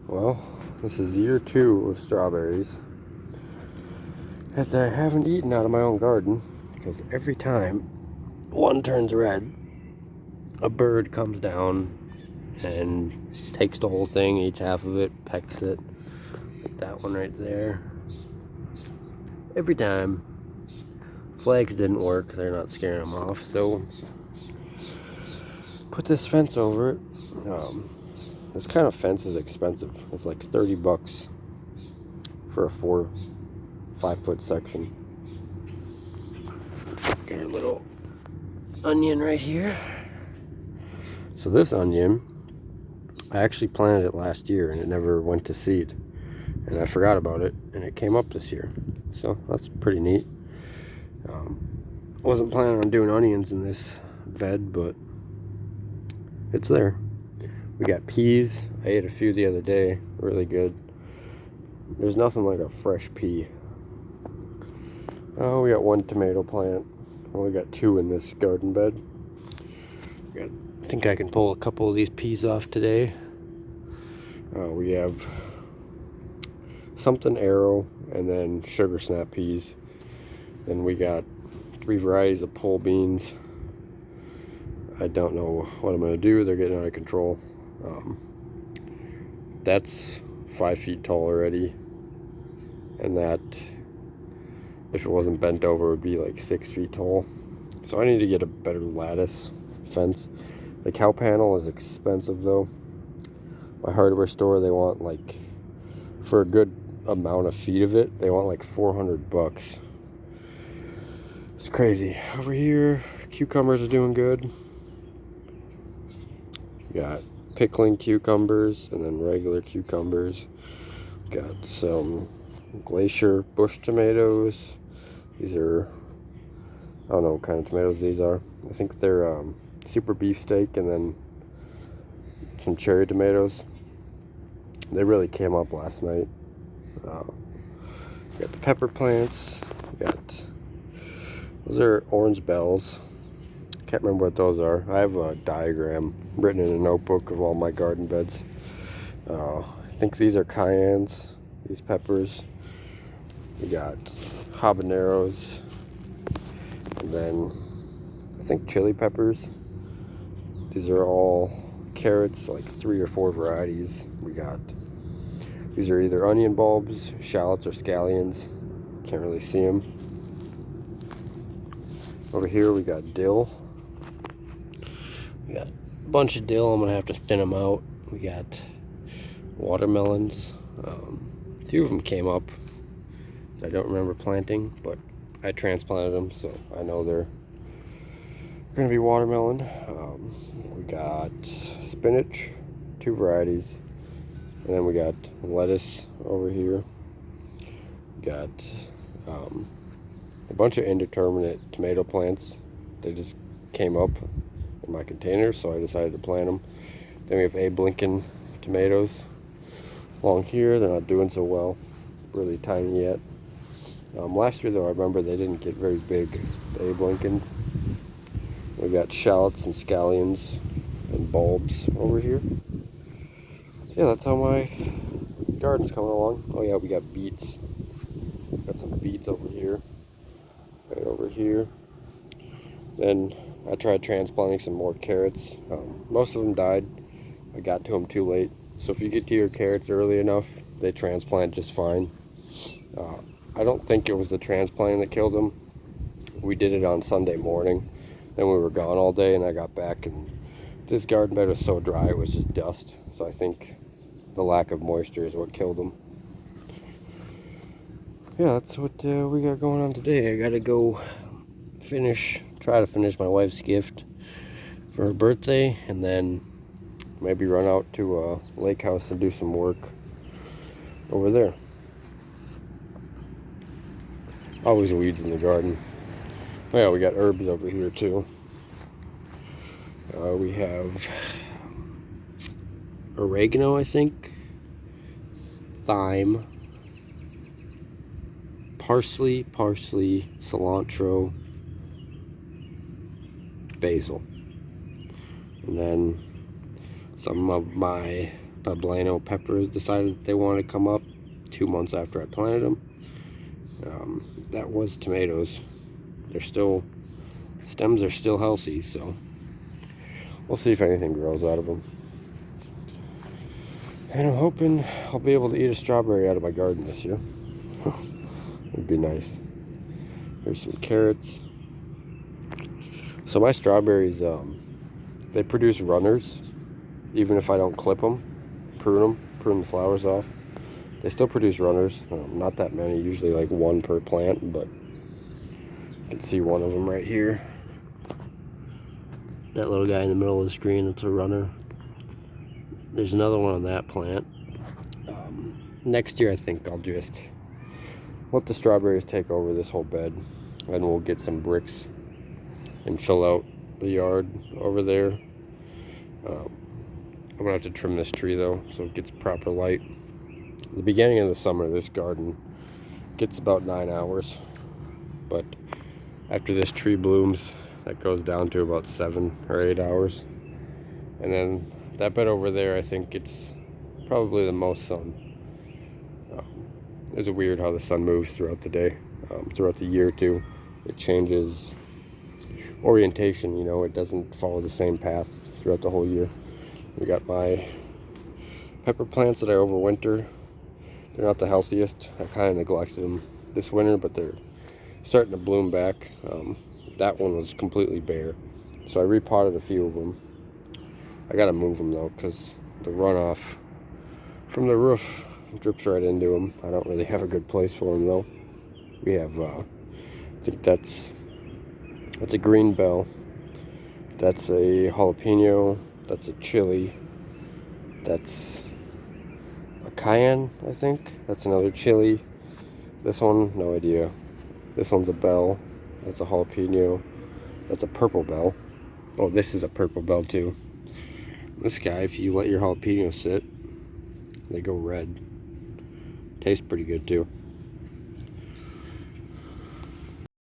Well, this is year 2 of strawberries that I haven't eaten out of my own garden, because every time one turns red, a bird comes down and takes the whole thing, eats half of it, pecks it, like that one right there. Every time. Flags didn't work, they're not scaring them off, so put this fence over it. This kind of fence is expensive. It's like 30 bucks for a 4-5 foot section. Got our little onion right here. So this onion, I actually planted it last year and it never went to seed, and I forgot about it and it came up this year, so that's pretty neat. Wasn't planning on doing onions in this bed, but it's there. We got peas. I ate a few the other day, really good. There's nothing like a fresh pea. Oh, we got one tomato plant. Only got 2 in this garden bed. I think I can pull a couple of these peas off today. We have something arrow and then sugar snap peas. Then we got 3 varieties of pole beans. I don't know what I'm going to do. They're getting out of control. That's 5 feet tall already. And that, if it wasn't bent over, would be like 6 feet tall. So I need to get a better lattice fence. The cow panel is expensive though. My hardware store, they want like, for a good amount of feet of it, they want like 400 bucks. It's crazy. Over here, cucumbers are doing good. Got pickling cucumbers and then regular cucumbers. Got some glacier bush tomatoes. These are, I don't know what kind of tomatoes these are. I think they're super beefsteak, and then some cherry tomatoes. They really came up last night. Got the pepper plants. Those are orange bells. Can't remember what those are. I have a diagram written in a notebook of all my garden beds. I think these are cayennes, these peppers. We got habaneros, and then I think chili peppers. These are all carrots, like 3 or 4 varieties. These are either onion bulbs, shallots, or scallions. Can't really see them. Over here we got dill. We got a bunch of dill. I'm gonna have to thin them out. We got watermelons. A few of them came up that I don't remember planting, but I transplanted them, so I know they're gonna be watermelon. We got spinach, 2 varieties, and then we got lettuce over here. We got a bunch of indeterminate tomato plants. They just came up in my container, so I decided to plant them. Then we have Abe Lincoln Tomatoes along here. They're not doing so well, really tiny yet. Last year though, I remember they didn't get very big, the Abe Lincolns. We got shallots and scallions and bulbs over here. Yeah, that's how my garden's coming along. Oh yeah, we got beets. Got some beets over here. Right over here. Then I tried transplanting some more carrots. Most of them died. I got to them too late. So if you get to your carrots early enough, they transplant just fine. I don't think it was the transplanting that killed them. We did it on Sunday morning. Then we were gone all day, and I got back, and this garden bed was so dry it was just dust. So I think the lack of moisture is what killed them. Yeah, that's what we got going on today. I gotta go try to finish my wife's gift for her birthday, and then maybe run out to a lake house and do some work over there. Always weeds in the garden. Oh yeah, we got herbs over here too. We have oregano, I think, thyme, parsley, cilantro, basil, and then some of my poblano peppers decided that they wanted to come up 2 months after I planted them. That was tomatoes. They're still, stems are still healthy, so we'll see if anything grows out of them. And I'm hoping I'll be able to eat a strawberry out of my garden this year. It'd be nice. Here's some carrots. So my strawberries, they produce runners, even if I don't clip them, prune the flowers off. They still produce runners, not that many, usually like one per plant, but you can see one of them right here. That little guy in the middle of the screen, that's a runner. There's another one on that plant. Next year I think I'll just let the strawberries take over this whole bed, and we'll get some bricks and fill out the yard over there. I'm gonna have to trim this tree though, so it gets proper light. The beginning of the summer, this garden gets about 9 hours, but after this tree blooms, that goes down to about 7 or 8 hours. And then that bed over there, I think it's probably the most sun. It's weird how the sun moves throughout the day, throughout the year too. It changes orientation, you know, it doesn't follow the same path throughout the whole year. We got my pepper plants that I overwinter. They're not the healthiest. I kind of neglected them this winter, but they're starting to bloom back. That one was completely bare, so I repotted a few of them. I gotta move them though, because the runoff from the roof drips right into them. I don't really have a good place for them though. We have, I think that's a green bell. That's a jalapeno. That's a chili. That's a cayenne, I think. That's another chili. This one, no idea. This one's a bell. That's a jalapeno. That's a purple bell. Oh, this is a purple bell too. This guy, if you let your jalapeno sit, they go red. Tastes pretty good too.